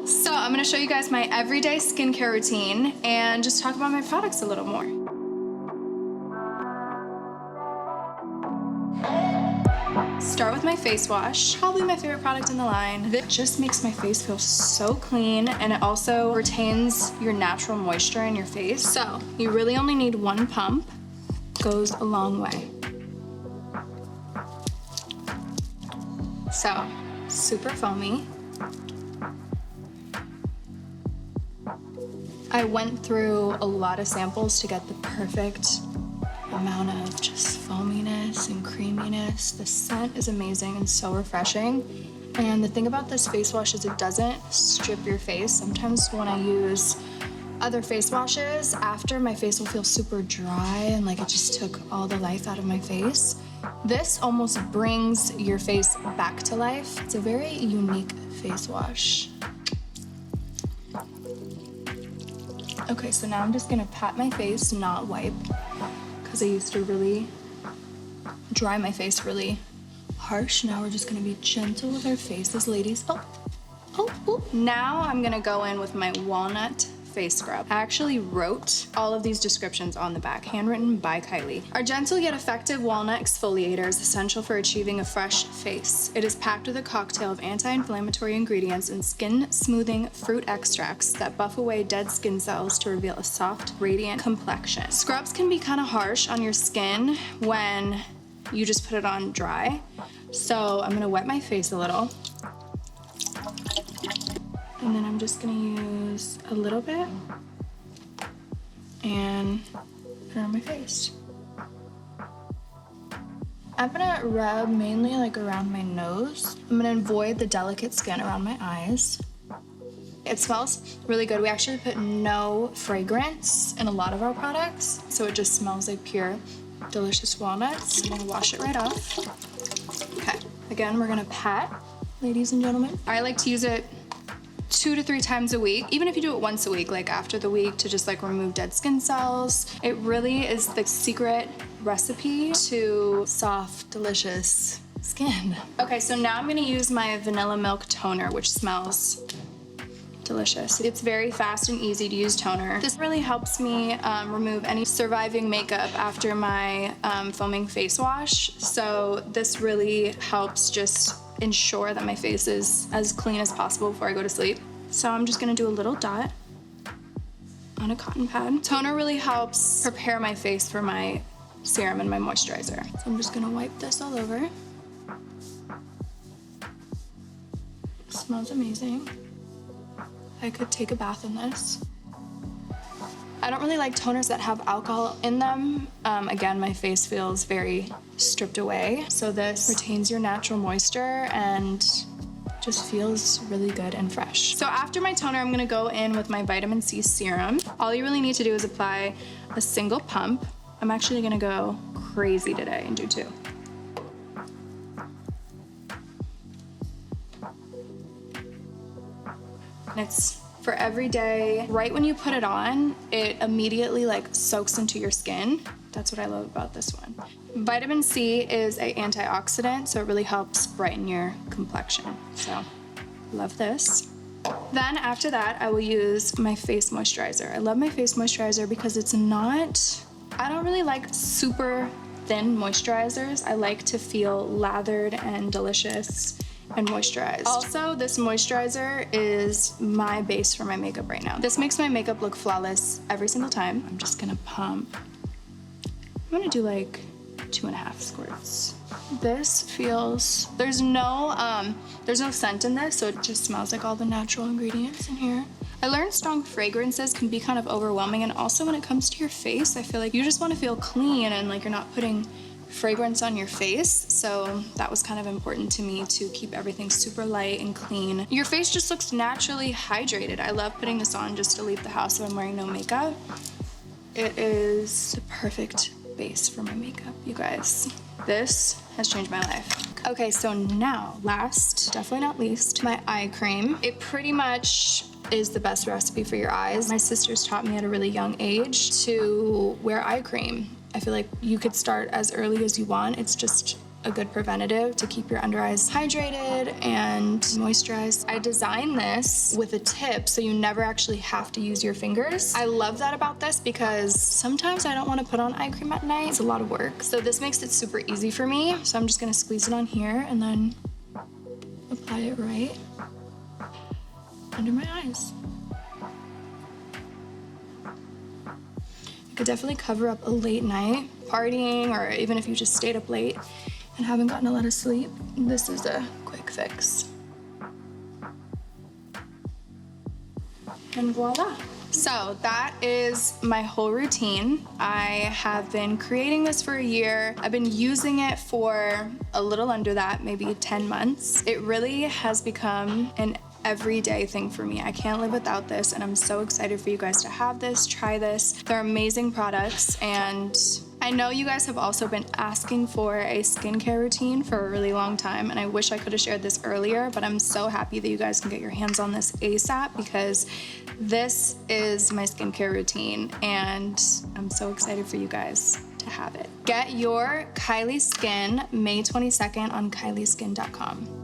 So I'm gonna show you guys my everyday skincare routine and just talk about my products a little more. Start with my face wash, probably my favorite product in the line. This just makes my face feel so clean, and it also retains your natural moisture in your face. So you really only need one pump, goes a long way. So, super foamy. I went through a lot of samples to get the perfect amount of just foaminess and creaminess. The scent is amazing and so refreshing. And the thing about this face wash is it doesn't strip your face. Sometimes when I use other face washes, after my face will feel super dry and like it just took all the life out of my face. This almost brings your face back to life. It's a very unique face wash. Okay, so now I'm just gonna pat my face, not wipe, because I used to really dry my face really harsh. Now we're just gonna be gentle with our faces, ladies. Oh. Now I'm gonna go in with my walnut face scrub. I actually wrote all of these descriptions on the back, handwritten by Kylie. Our gentle yet effective walnut exfoliator is essential for achieving a fresh face. It is packed with a cocktail of anti-inflammatory ingredients and skin-smoothing fruit extracts that buff away dead skin cells to reveal a soft, radiant complexion. Scrubs can be kind of harsh on your skin when you just put it on dry. So I'm gonna wet my face a little. And then I'm just gonna use a little bit and put it on my face. I'm gonna rub mainly like around my nose. I'm gonna avoid the delicate skin around my eyes. It smells really good. We actually put no fragrance in a lot of our products, so it just smells like pure, delicious walnuts. I'm gonna wash it right off. Okay, again, we're gonna pat, ladies and gentlemen. I like to use it 2 to 3 times a week, even if you do it once a week, like after the week, to just like remove dead skin cells. It really is the secret recipe to soft, delicious skin. Okay, so now I'm gonna use my vanilla milk toner, which smells delicious. It's very fast and easy to use toner. This really helps me remove any surviving makeup after my foaming face wash. So this really helps just ensure that my face is as clean as possible before I go to sleep. So I'm just gonna do a little dot on a cotton pad. Toner really helps prepare my face for my serum and my moisturizer. So I'm just gonna wipe this all over. It smells amazing. I could take a bath in this. I don't really like toners that have alcohol in them. Again, my face feels very stripped away. So this retains your natural moisture and just feels really good and fresh. So after my toner, I'm gonna go in with my vitamin C serum. All you really need to do is apply a single pump. I'm actually gonna go crazy today and do 2. And it's for every day. Right when you put it on, it immediately like soaks into your skin. That's what I love about this one. Vitamin C is an antioxidant, so it really helps brighten your complexion. So, love this. Then after that, I will use my face moisturizer. I love my face moisturizer because it's not, I don't really like super thin moisturizers. I like to feel lathered and delicious and moisturized. Also, this moisturizer is my base for my makeup right now. This makes my makeup look flawless every single time. I'm just gonna pump. I'm gonna do like 2.5 squirts. This feels, there's no scent in this, so it just smells like all the natural ingredients in here. I learned strong fragrances can be kind of overwhelming, and also when it comes to your face, I feel like you just wanna feel clean and like you're not putting fragrance on your face, so that was kind of important to me to keep everything super light and clean. Your face just looks naturally hydrated. I love putting this on just to leave the house when I'm wearing no makeup. It is the perfect base for my makeup, you guys. This has changed my life. Okay, so now, last, definitely not least, my eye cream. It pretty much is the best recipe for your eyes. My sisters taught me at a really young age to wear eye cream. I feel like you could start as early as you want. It's just a good preventative to keep your under eyes hydrated and moisturized. I designed this with a tip so you never actually have to use your fingers. I love that about this because sometimes I don't want to put on eye cream at night. It's a lot of work. So this makes it super easy for me. So I'm just gonna squeeze it on here and then apply it right under my eyes. It could definitely cover up a late night partying, or even if you just stayed up late and haven't gotten a lot of sleep. This is a quick fix. And voila. So that is my whole routine. I have been creating this for a year. I've been using it for a little under that, maybe 10 months. It really has become an everyday thing for me. I can't live without this, and I'm so excited for you guys to have this, try this. They're amazing products, and I know you guys have also been asking for a skincare routine for a really long time, and I wish I could have shared this earlier, but I'm so happy that you guys can get your hands on this ASAP because this is my skincare routine, and I'm so excited for you guys to have it. Get your Kylie Skin May 22nd on kylieskin.com.